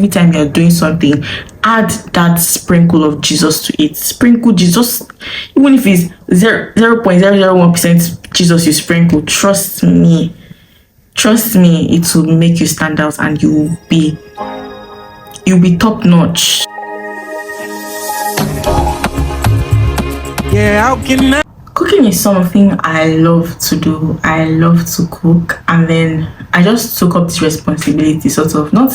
time you're doing something, add that sprinkle of Jesus to it. Sprinkle Jesus, even if it's 0.001% Jesus you sprinkle, trust me, it will make you stand out, and you'll be top notch. Yeah, how can I? Cooking is something I love to do. I love to cook, and then I just took up this responsibility, sort of not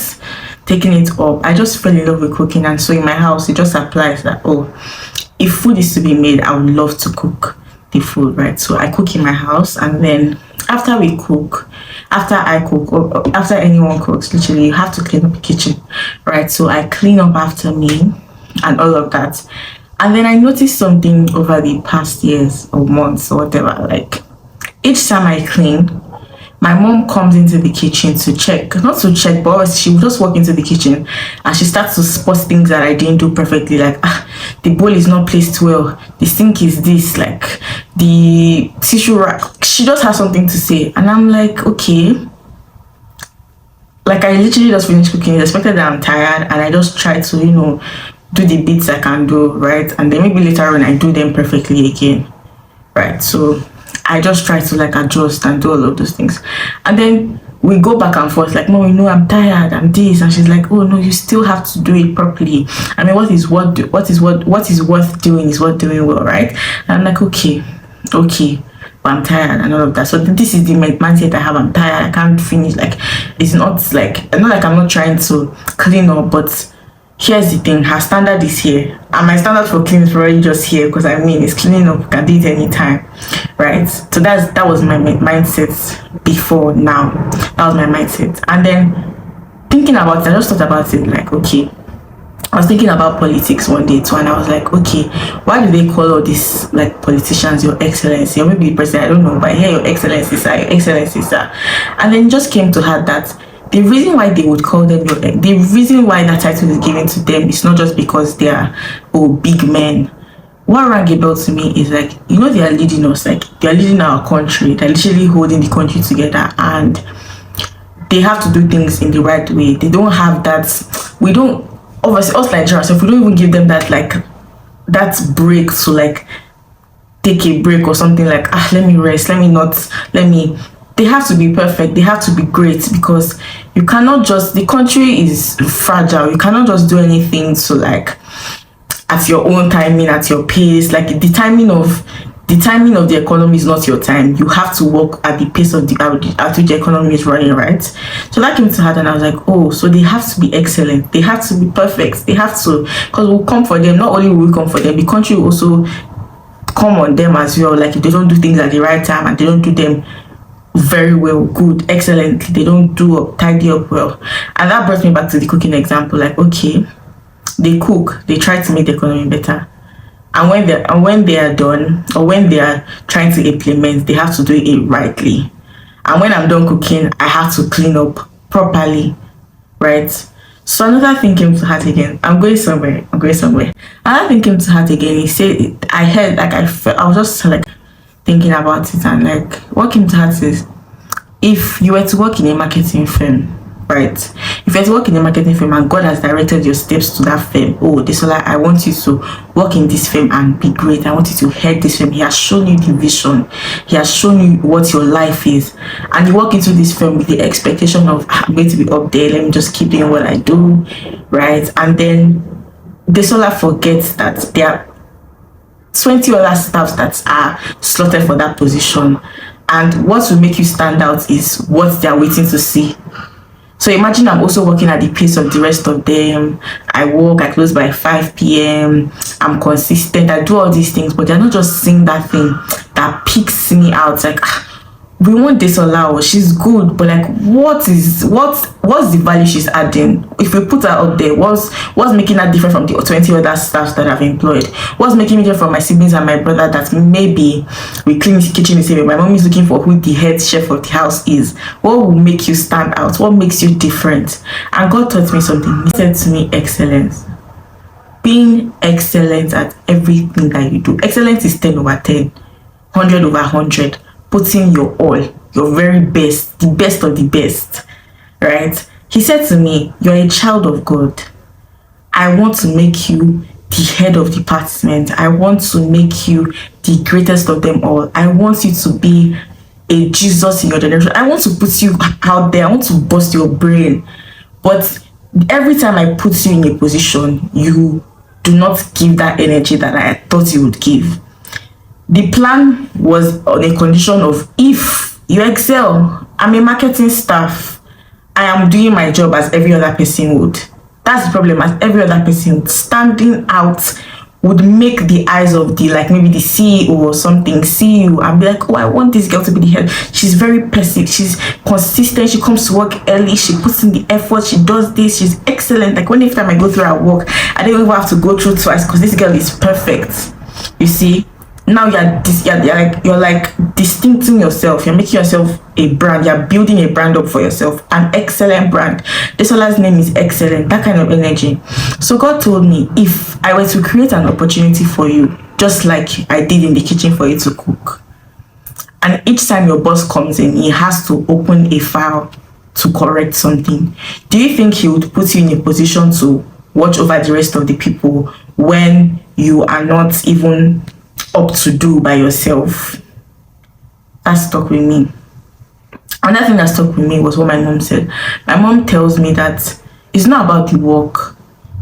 taking it up. I just fell in love with cooking, and so in my house it just applies that, oh, if food is to be made, I would love to cook the food, right? So I cook in my house, and then after I cook, or after anyone cooks, literally you have to clean up the kitchen, right? So I clean up after me and all of that. And then I noticed something over the past years or months or whatever, like each time I clean, my mom comes into the kitchen to check, not to check, but she would just walk into the kitchen and she starts to spot things that I didn't do perfectly, like the bowl is not placed well, the sink is this, like the tissue rack. She just has something to say, and I'm like, okay. Like, I literally just finished cooking, expected that I'm tired, and I just try to, do the bits I can do, right? And then maybe later on I do them perfectly again, right? So I just try to like adjust and do all of those things. And then we go back and forth, like, Mom, I'm tired, I'm this. And she's like, oh no, you still have to do it properly. I mean, what is worth doing is worth doing well, right? And I'm like, okay, but I'm tired and all of that. So this is the mindset I have. I'm tired, I can't finish. Like, it's not like I'm not trying to clean up, but here's the thing, her standard is here, and my standard for cleaning is already just here, because it's cleaning up, you can do it anytime, right? So that was my mindset before. Now that was my mindset. And then thinking about it, I just thought about it, like, okay, I was thinking about politics one day too, and I was like, okay, why do they call all these like politicians Your Excellency, or maybe the president, I don't know, but here, Your Excellency, sir, Your Excellency, sir. And then it just came to heart that the reason why they would call them the reason why that title is given to them is not just because they are big men. What rang a bell to me is like, they are leading us, like they are leading our country, they're literally holding the country together, and they have to do things in the right way. They don't have that. We don't, obviously us Nigerians, if we don't even give them that, like that break to like take a break or something, like let me rest, they have to be perfect, they have to be great, because you cannot just, the country is fragile, you cannot just do anything to like at your own timing, at your pace. Like the timing of the economy is not your time. You have to work at the pace of at which the economy is running, right? So that came to heart, and I was like, oh, so they have to be excellent, they have to be perfect, they have to, because we'll come for them. Not only will we come for them, the country will also come on them as well. Like if they don't do things at the right time and they don't do them very well, good, excellently, they don't tidy up well. And that brought me back to the cooking example. Like, okay, they cook, they try to make the economy better, and when they are done, or when they are trying to implement, they have to do it rightly. And when I'm done cooking, I have to clean up properly, right? So another thing came to heart again. I'm going somewhere. Another thing came to heart again. He said, I heard, like I was just like thinking about it, and like what came to heart is, if you were to work in a marketing firm, right? If you were to work in a marketing firm and God has directed your steps to that firm, oh, Desola, I want you to work in this firm and be great. I want you to head this firm. He has shown you the vision. He has shown you what your life is. And you walk into this firm with the expectation of, I'm going to be up there, let me just keep doing what I do, right? And then Desola forgets that there are 20 other staffs that are slotted for that position, and what will make you stand out is what they are waiting to see. So imagine I'm also working at the pace of the rest of them. I close by 5 p.m. I'm consistent, I do all these things, but they're not just seeing that thing that picks me out. Like, we want Desola, she's good, but like, what's the value she's adding? If we put her up there, what's making her different from the 20 other staffs that I've employed? What's making me different from my siblings and my brother that maybe we clean the kitchen the same way? My mom is looking for who the head chef of the house is. What will make you stand out? What makes you different? And God taught me something. He said to me, excellence. Being excellent at everything that you do. Excellence is 10 over 10, 100 over 100. Putting your all, your very best, the best of the best, right? He said to me, "You're a child of God. I want to make you the head of department. I want to make you the greatest of them all. I want you to be a Jesus in your generation. I want to put you out there. I want to bust your brain. But every time I put you in a position, you do not give that energy that I thought you would give." The plan was on a condition of, if you excel, I'm a marketing staff, I am doing my job as every other person would. That's the problem. As every other person, standing out would make the eyes of the, like, maybe the CEO or something see you and be like, "Oh, I want this girl to be the head. She's very passive. She's consistent. She comes to work early. She puts in the effort. She does this. She's excellent." Like, when every time I go through her work, I don't even have to go through twice because this girl is perfect. You see, now you're like distincting yourself. You're making yourself a brand. You're building a brand up for yourself, an excellent brand. Desola's name is Excellent. That kind of energy. So God told me, if I were to create an opportunity for you, just like I did in the kitchen for you to cook, and each time your boss comes in, he has to open a file to correct something, do you think he would put you in a position to watch over the rest of the people when you are not even up to do by yourself? That stuck with me. Another thing that stuck with me was what my mom said. My mom tells me that it's not about the work,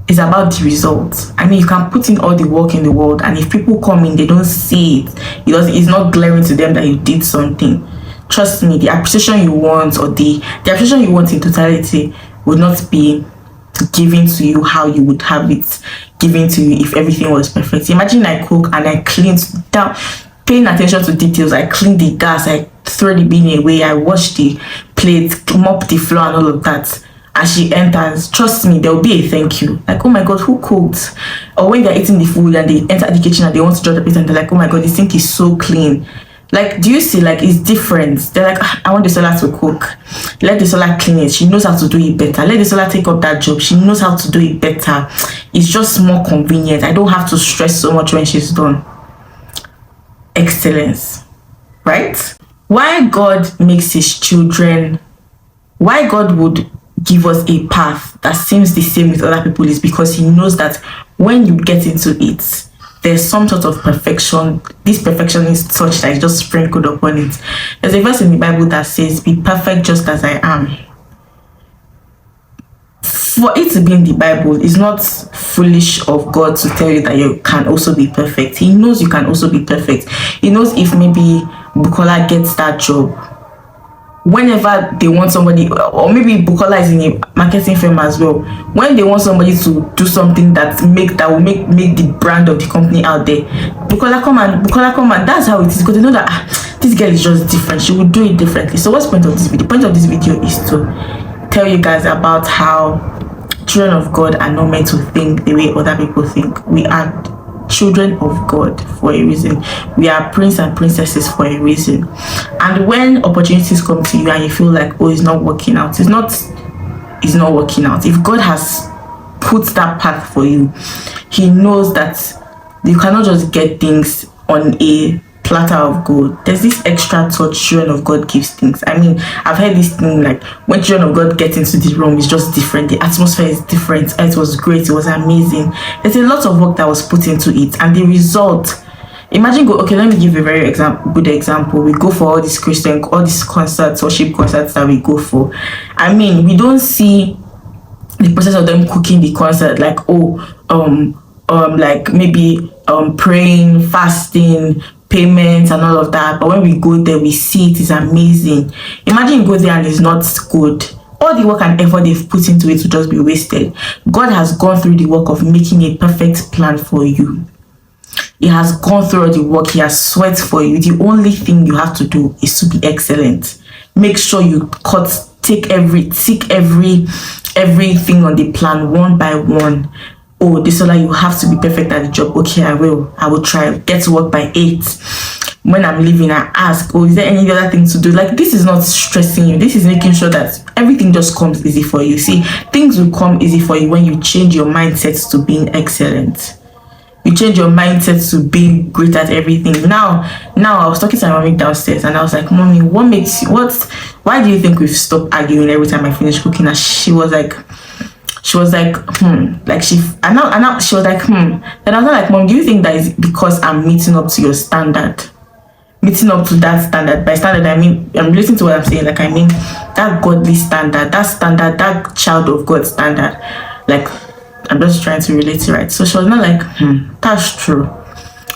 it's about the results. I mean, you can put in all the work in the world, and if people come in, they don't see it, it's not glaring to them that you did something. Trust me, the appreciation you want, or the appreciation you want in totality, will not be given to you how you would have it given to you if everything was perfect. Imagine I cook and I clean down, paying attention to details. I clean the gas, I throw the bin away, I wash the plate, mop the floor and all of that. As she enters, trust me, there will be a thank you. Like, "Oh my God, who cooked?" Or when they're eating the food and they enter the kitchen and they want to drop the plate and they're like, "Oh my God, this sink is so clean." Like, do you see, like, it's different. They're like, "I want the seller to cook. Let the seller clean it. She knows how to do it better. Let the seller take up that job. She knows how to do it better. It's just more convenient. I don't have to stress so much when she's done." Excellence, right? Why God would give us a path that seems the same with other people is because he knows that when you get into it, there's some sort of perfection. This perfection is such that is just sprinkled upon it. There's a verse in the Bible that says, "Be perfect just as I am." For it to be in the Bible, it's not foolish of God to tell you that you can also be perfect. He knows you can also be perfect. He knows if maybe Bukola gets that job, whenever they want somebody, or maybe Bukola is in a marketing firm as well, when they want somebody to do something that will make the brand of the company out there, Bukola come and that's how it is, because they know that this girl is just different, she will do it differently. So what's the point of this video? The point of this video is to tell you guys about how children of God are not meant to think the way other people think. We are children of God for a reason. We are prince and princesses for a reason. And when opportunities come to you and you feel like, "Oh, it's not working out," it's not working out. If God has put that path for you, he knows that you cannot just get things on a platter of gold. There's this extra touch children of God gives things. I mean, I've heard this thing, like, when children of God get into the room, it's just different. The atmosphere is different. It was great. It was amazing. There's a lot of work that was put into it, and the result. Imagine let me give a very good example. We go for all these concerts, worship concerts that we go for. I mean, we don't see the process of them cooking the concert, like, like maybe praying, fasting, payments and all of that. But when we go there, we see it is amazing. Imagine you go there and it's not good. All the work and effort they've put into it to just be wasted. God has gone through the work of making a perfect plan for you. He has gone through all the work. He has sweat for you. The only thing you have to do is to be excellent. Make sure you tick everything on the plan one by one. "Oh, Desola, you have to be perfect at the job." Okay, I will try. Get to work by 8. When I'm leaving, I ask, "Oh, is there any other thing to do?" Like, this is not stressing you. This is making sure that everything just comes easy for you. See, things will come easy for you when you change your mindset to being excellent. You change your mindset to being great at everything. Now I was talking to my mommy downstairs, and I was like, Mommy, why do you think we've stopped arguing every time I finish cooking? And she was like, like she was like, Then I was like, Mom, do you think that is because I'm meeting up to your standard? Meeting up to that standard. By standard, I mean, I'm listening to what I'm saying. Like, I mean that godly standard, that child of God standard. Like, I'm just trying to relate it, right? So she was not like, that's true.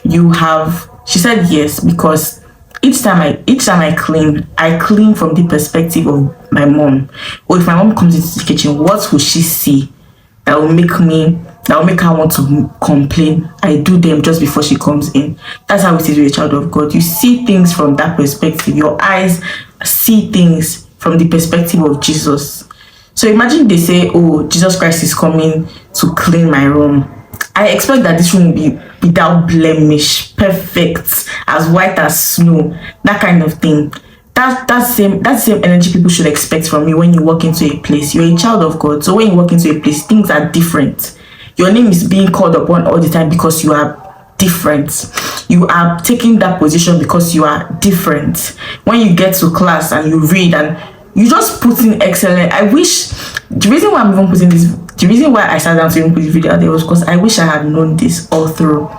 She said yes, because each time I clean from the perspective of my mom. Or if my mom comes into the kitchen, what will she see that will make her want to complain? I do them just before she comes in. That's how it is with a child of God. You see things from that perspective. Your eyes see things from the perspective of Jesus. So imagine they say, oh, Jesus Christ is coming to clean my room. I expect that this room will be without blemish, perfect, as white as snow, that kind of thing. That same energy people should expect from you when you walk into a place. You're a child of God, so when you walk into a place, things are different. Your name is being called upon all the time because you are different. You are taking that position because you are different. When you get to class and you read and you just put in excellent. I wish the reason why I sat down to even put this video out there was because I wish I had known this all through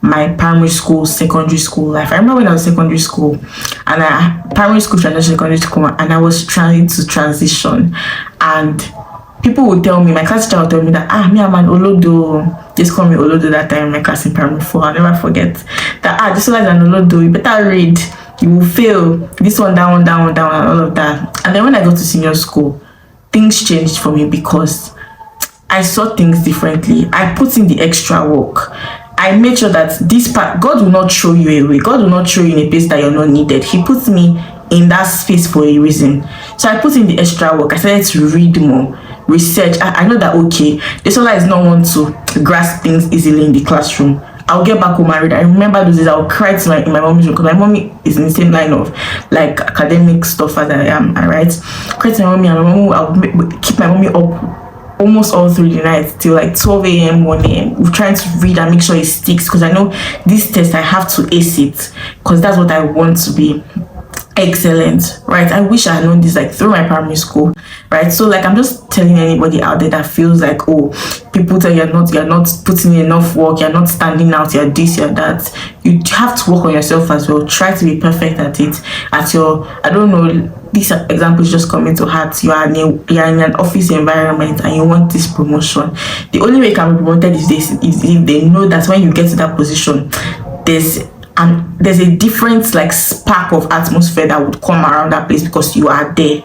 my primary school, secondary school life. I remember when I was secondary school, and primary school transition, secondary school, and I was trying to transition, and people would tell me, my class teacher would tell me that, me, I'm an Olodo. Just call me Olodo that time in my class in primary 4. I'll never forget that, this one is an Olodo. You better read. You will fail. This one, down, and all of that. And then when I got to senior school, things changed for me because I saw things differently. I put in the extra work. I made sure that this part, God will not throw you away. God will not throw you in a place that you're not needed. He puts me in that space for a reason. So I put in the extra work. I started to read more, research. I know that, okay, this one is not one to grasp things easily in the classroom. I'll get back home and read. I remember those days I'll cry in my mommy's room, because my mommy is in the same line of like academic stuff as I am. I write, cry to my mommy, and I'll keep my mommy up almost all through the night till like 12 a.m. 1 a.m. We're trying to read and make sure it sticks, because I know this test I have to ace it, because that's what I want to be excellent, right? I wish I had known this like through my primary school, right? So like, I'm just telling anybody out there that feels like, oh, people tell you're not putting in enough work, you're not standing out, you're this, you're that. You have to work on yourself as well. Try to be perfect at it. At your, I don't know, this example is just coming to heart. You're in an office environment and you want this promotion. The only way you can be promoted is if they know that when you get to that position, there's a different like spark of atmosphere that would come around that place because you are there,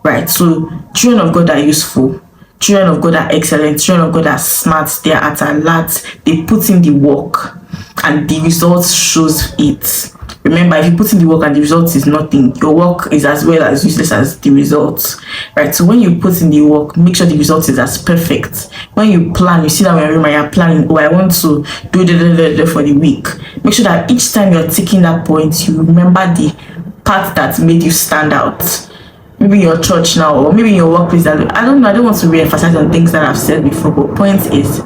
right? So children of God are useful, children of God are excellent, children of God are smart, they are at alert, they put in the work and the results shows it. Remember, if you put in the work and the result is nothing, your work is as well as useless as the results, right? So when you put in the work, make sure the result is as perfect. When you plan, you sit down in your room and you're planning, oh, I want to do for the week. Make sure that each time you're taking that point, you remember the part that made you stand out. Maybe in your church now, or maybe in your workplace. I don't know, I don't want to re-emphasize on things that I've said before, but point is,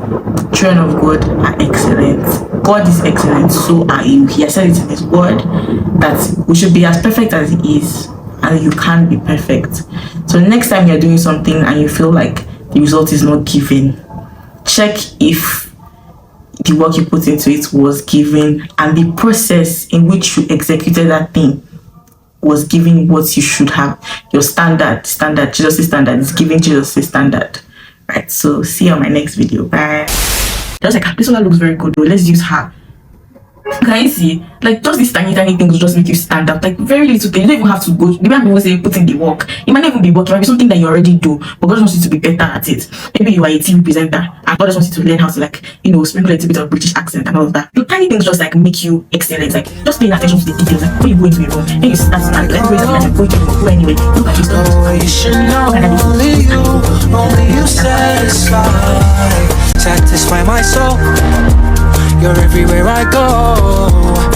children of God are excellent. God is excellent, so are you. He has said it in his word that we should be as perfect as he is, and you can't be perfect. So next time you're doing something and you feel like the result is not given, check if the work you put into it was given, and the process in which you executed that thing was giving what you should have. Your standard, Jesus' standard is giving Jesus' standard, right? So see you on my next video. Bye. Just like, this one looks very good though, let's use her. Can you see? Like, just these tiny things will just make you stand out. Like, very little things. You don't even have to go. The man people say put in the work. It might not even be work. It might be something that you already do, but God just wants you to be better at it. Maybe you are a TV presenter and God just wants you to learn how to, like, sprinkle a little bit of British accent and all of that. The tiny things just like make you excellent. Like, just paying attention to the details. Like, when you go into a room, when you start to like everybody like going to go anyway. Look at this stuff. You should know only you satisfy my soul. You're everywhere I go.